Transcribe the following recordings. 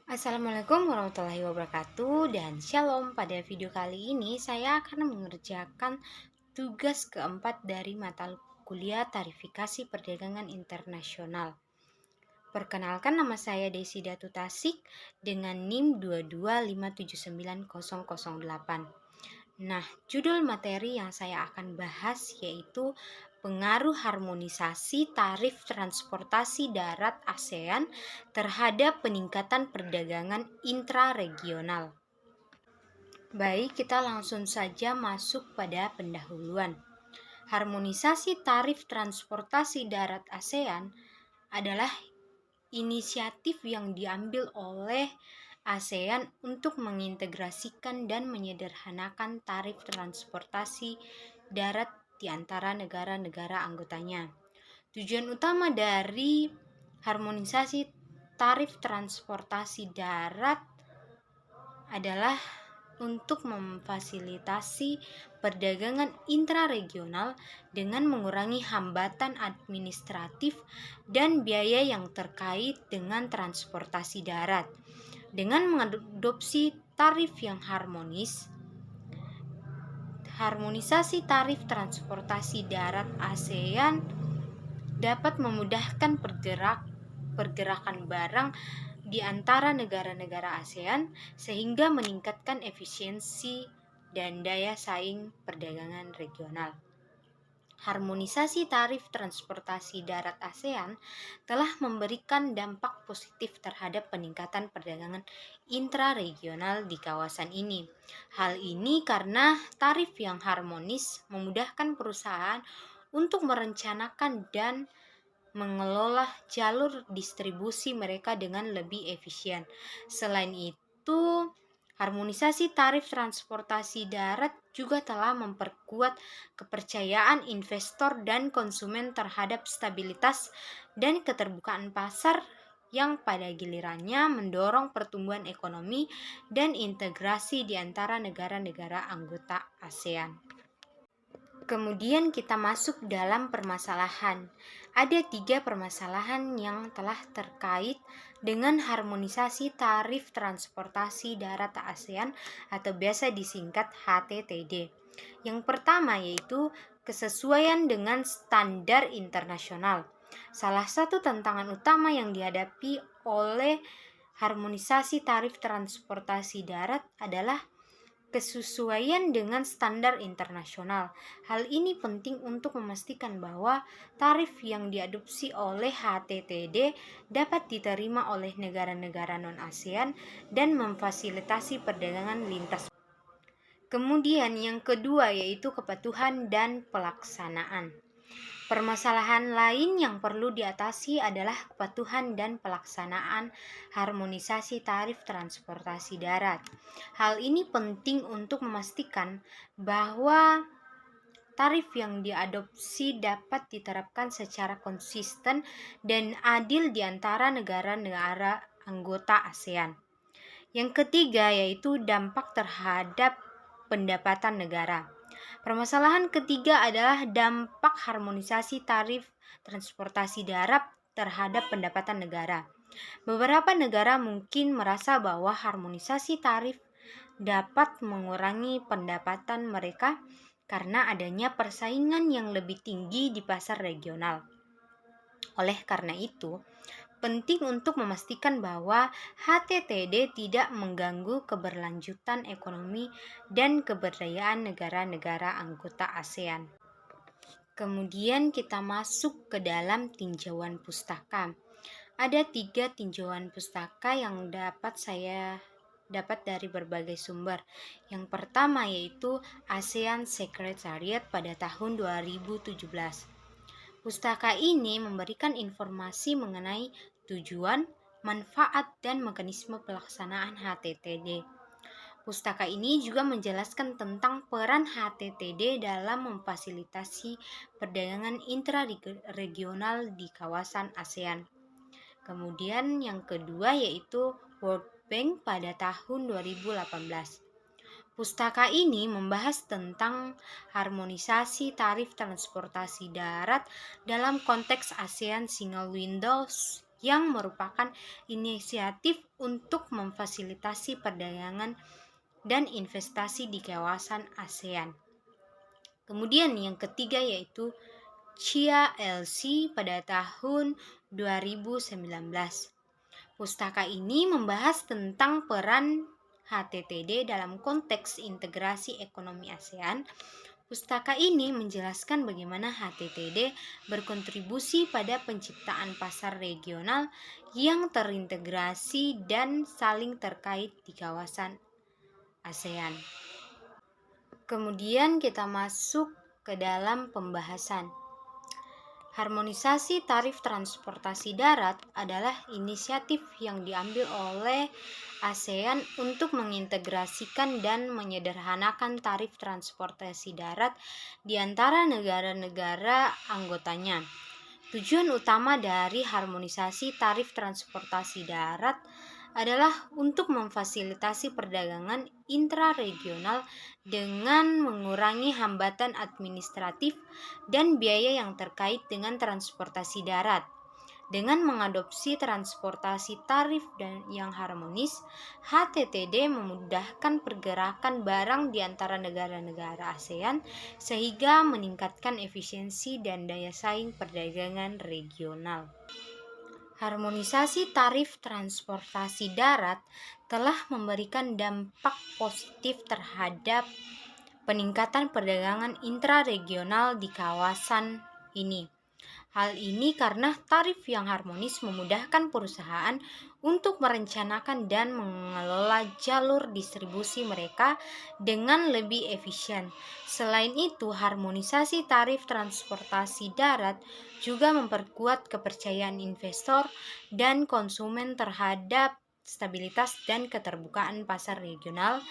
Assalamualaikum warahmatullahi wabarakatuh dan shalom. Pada video kali ini saya akan mengerjakan tugas keempat dari mata kuliah Tarifikasi Perdagangan Internasional. Perkenalkan, nama saya Desi Datu Tasik dengan NIM 225790008. Nah, judul materi yang saya akan bahas yaitu pengaruh harmonisasi tarif transportasi darat ASEAN terhadap peningkatan perdagangan intraregional. Baik, kita langsung saja masuk pada pendahuluan. Harmonisasi tarif transportasi darat ASEAN adalah inisiatif yang diambil oleh ASEAN untuk mengintegrasikan dan menyederhanakan tarif transportasi darat di antara negara-negara anggotanya. Tujuan utama dari harmonisasi tarif transportasi darat adalah untuk memfasilitasi perdagangan intraregional dengan mengurangi hambatan administratif dan biaya yang terkait dengan transportasi darat. Dengan mengadopsi tarif yang harmonisasi tarif transportasi darat ASEAN dapat memudahkan pergerakan barang di antara negara-negara ASEAN sehingga meningkatkan efisiensi dan daya saing perdagangan regional. Harmonisasi tarif transportasi darat ASEAN telah memberikan dampak positif terhadap peningkatan perdagangan intraregional di kawasan ini. Hal ini karena tarif yang harmonis memudahkan perusahaan untuk merencanakan dan mengelola jalur distribusi mereka dengan lebih efisien. Selain itu, harmonisasi tarif transportasi darat juga telah memperkuat kepercayaan investor dan konsumen terhadap stabilitas dan keterbukaan pasar yang pada gilirannya mendorong pertumbuhan ekonomi dan integrasi di antara negara-negara anggota ASEAN. Kemudian kita masuk dalam permasalahan. Ada 3 permasalahan yang telah terkait dengan harmonisasi tarif transportasi darat ASEAN atau biasa disingkat HTTD. Yang pertama yaitu kesesuaian dengan standar internasional. Salah satu tantangan utama yang dihadapi oleh harmonisasi tarif transportasi darat adalah kesesuaian dengan standar internasional. Hal ini penting untuk memastikan bahwa tarif yang diadopsi oleh HTTD dapat diterima oleh negara-negara non-ASEAN dan memfasilitasi perdagangan lintas. Kemudian yang kedua yaitu kepatuhan dan pelaksanaan. Permasalahan lain yang perlu diatasi adalah kepatuhan dan pelaksanaan harmonisasi tarif transportasi darat. Hal ini penting untuk memastikan bahwa tarif yang diadopsi dapat diterapkan secara konsisten dan adil di antara negara-negara anggota ASEAN. Yang ketiga yaitu dampak terhadap pendapatan negara. Permasalahan ketiga adalah dampak harmonisasi tarif transportasi darat terhadap pendapatan negara. Beberapa negara mungkin merasa bahwa harmonisasi tarif dapat mengurangi pendapatan mereka karena adanya persaingan yang lebih tinggi di pasar regional. Oleh karena itu, penting untuk memastikan bahwa HTTD tidak mengganggu keberlanjutan ekonomi dan keberdayaan negara-negara anggota ASEAN. Kemudian kita masuk ke dalam tinjauan pustaka. Ada 3 tinjauan pustaka yang saya dapat dari berbagai sumber. Yang pertama yaitu ASEAN Secretariat pada tahun 2017. Pustaka ini memberikan informasi mengenai tujuan, manfaat, dan mekanisme pelaksanaan HTTD. Pustaka ini juga menjelaskan tentang peran HTTD dalam memfasilitasi perdagangan intraregional di kawasan ASEAN. Kemudian yang kedua yaitu World Bank pada tahun 2018. Pustaka ini membahas tentang harmonisasi tarif transportasi darat dalam konteks ASEAN Single Window yang merupakan inisiatif untuk memfasilitasi perdagangan dan investasi di kawasan ASEAN. Kemudian yang ketiga yaitu CIA LC pada tahun 2019. Pustaka ini membahas tentang peran HTTD dalam konteks integrasi ekonomi ASEAN. Pustaka ini menjelaskan bagaimana HTTD berkontribusi pada penciptaan pasar regional yang terintegrasi dan saling terkait di kawasan ASEAN. Kemudian kita masuk ke dalam pembahasan. Harmonisasi tarif transportasi darat adalah inisiatif yang diambil oleh ASEAN untuk mengintegrasikan dan menyederhanakan tarif transportasi darat di antara negara-negara anggotanya. Tujuan utama dari harmonisasi tarif transportasi darat adalah untuk memfasilitasi perdagangan intraregional dengan mengurangi hambatan administratif dan biaya yang terkait dengan transportasi darat. Dengan mengadopsi transportasi tarif yang harmonis, HTTD memudahkan pergerakan barang di antara negara-negara ASEAN sehingga meningkatkan efisiensi dan daya saing perdagangan regional. Harmonisasi tarif transportasi darat telah memberikan dampak positif terhadap peningkatan perdagangan intraregional di kawasan ini. Hal ini karena tarif yang harmonis memudahkan perusahaan untuk merencanakan dan mengelola jalur distribusi mereka dengan lebih efisien. Selain itu, harmonisasi tarif transportasi darat juga memperkuat kepercayaan investor dan konsumen terhadap stabilitas dan keterbukaan pasar regional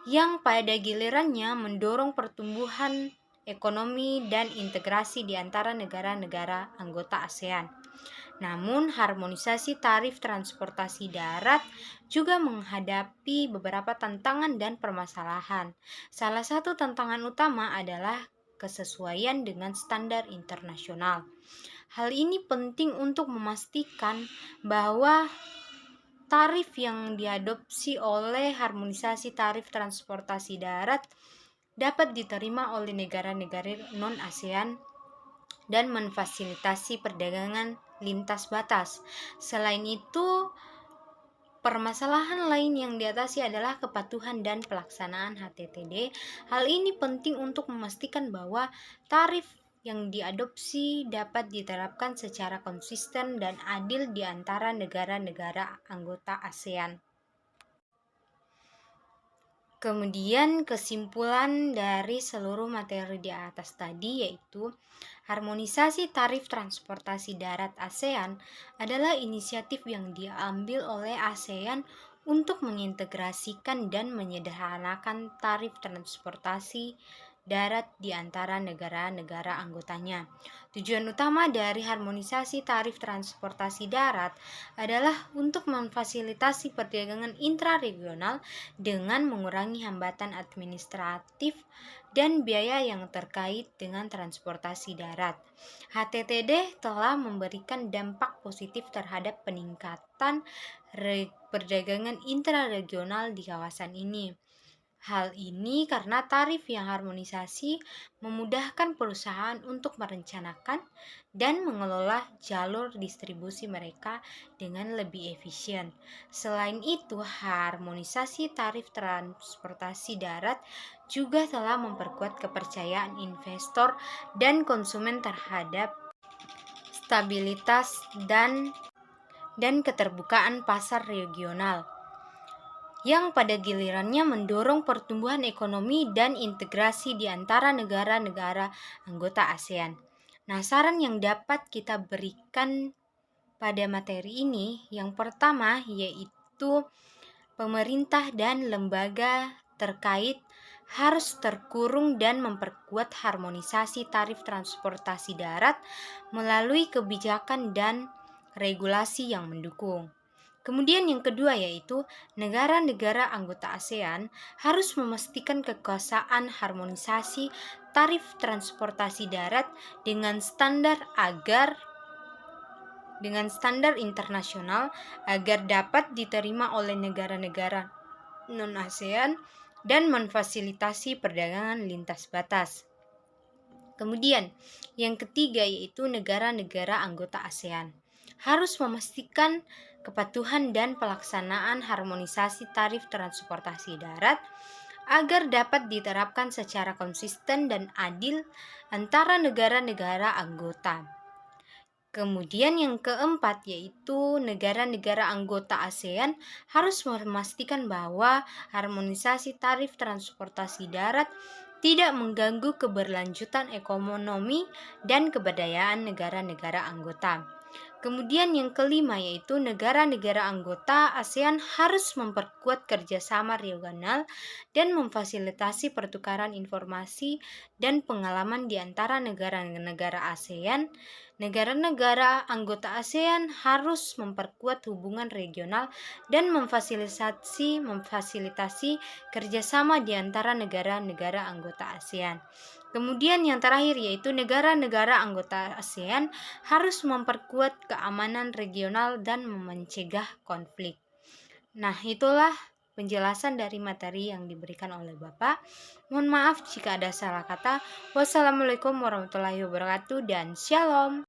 yang pada gilirannya mendorong pertumbuhan ekonomi dan integrasi di antara negara-negara anggota ASEAN. Namun, harmonisasi tarif transportasi darat juga menghadapi beberapa tantangan dan permasalahan. Salah satu tantangan utama adalah kesesuaian dengan standar internasional. Hal ini penting untuk memastikan bahwa tarif yang diadopsi oleh harmonisasi tarif transportasi darat dapat diterima oleh negara-negara non-ASEAN dan memfasilitasi perdagangan lintas batas. Selain itu, permasalahan lain yang diatasi adalah kepatuhan dan pelaksanaan HTTD. Hal ini penting untuk memastikan bahwa tarif yang diadopsi dapat diterapkan secara konsisten dan adil di antara negara-negara anggota ASEAN. Kemudian kesimpulan dari seluruh materi di atas tadi yaitu harmonisasi tarif transportasi darat ASEAN adalah inisiatif yang diambil oleh ASEAN untuk mengintegrasikan dan menyederhanakan tarif transportasi darat di antara negara-negara anggotanya. Tujuan utama dari harmonisasi tarif transportasi darat adalah untuk memfasilitasi perdagangan intraregional dengan mengurangi hambatan administratif dan biaya yang terkait dengan transportasi darat. HTTD telah memberikan dampak positif terhadap peningkatan perdagangan intraregional di kawasan ini. Hal ini karena tarif yang harmonisasi memudahkan perusahaan untuk merencanakan dan mengelola jalur distribusi mereka dengan lebih efisien. Selain itu, harmonisasi tarif transportasi darat juga telah memperkuat kepercayaan investor dan konsumen terhadap stabilitas dan keterbukaan pasar regional, yang pada gilirannya mendorong pertumbuhan ekonomi dan integrasi di antara negara-negara anggota ASEAN. Nah, saran yang dapat kita berikan pada materi ini, yang pertama yaitu pemerintah dan lembaga terkait harus terkurung dan memperkuat harmonisasi tarif transportasi darat melalui kebijakan dan regulasi yang mendukung. Kemudian yang kedua yaitu negara-negara anggota ASEAN harus memastikan kekuasaan harmonisasi tarif transportasi darat dengan standar agar dengan standar internasional agar dapat diterima oleh negara-negara non-ASEAN dan memfasilitasi perdagangan lintas batas. Kemudian, yang ketiga yaitu negara-negara anggota ASEAN harus memastikan kepatuhan dan pelaksanaan harmonisasi tarif transportasi darat agar dapat diterapkan secara konsisten dan adil antara negara-negara anggota. Kemudian yang keempat yaitu negara-negara anggota ASEAN harus memastikan bahwa harmonisasi tarif transportasi darat tidak mengganggu keberlanjutan ekonomi dan kebudayaan negara-negara anggota. Kemudian yang kelima yaitu negara-negara anggota ASEAN harus memperkuat kerjasama regional dan memfasilitasi pertukaran informasi dan pengalaman di antara negara-negara ASEAN. Negara-negara anggota ASEAN harus memperkuat hubungan regional dan memfasilitasi kerjasama di antara negara-negara anggota ASEAN. Kemudian yang terakhir yaitu negara-negara anggota ASEAN harus memperkuat keamanan regional dan mencegah konflik. Nah, itulah penjelasan dari materi yang diberikan oleh Bapak. Mohon maaf jika ada salah kata. Wassalamualaikum warahmatullahi wabarakatuh dan shalom.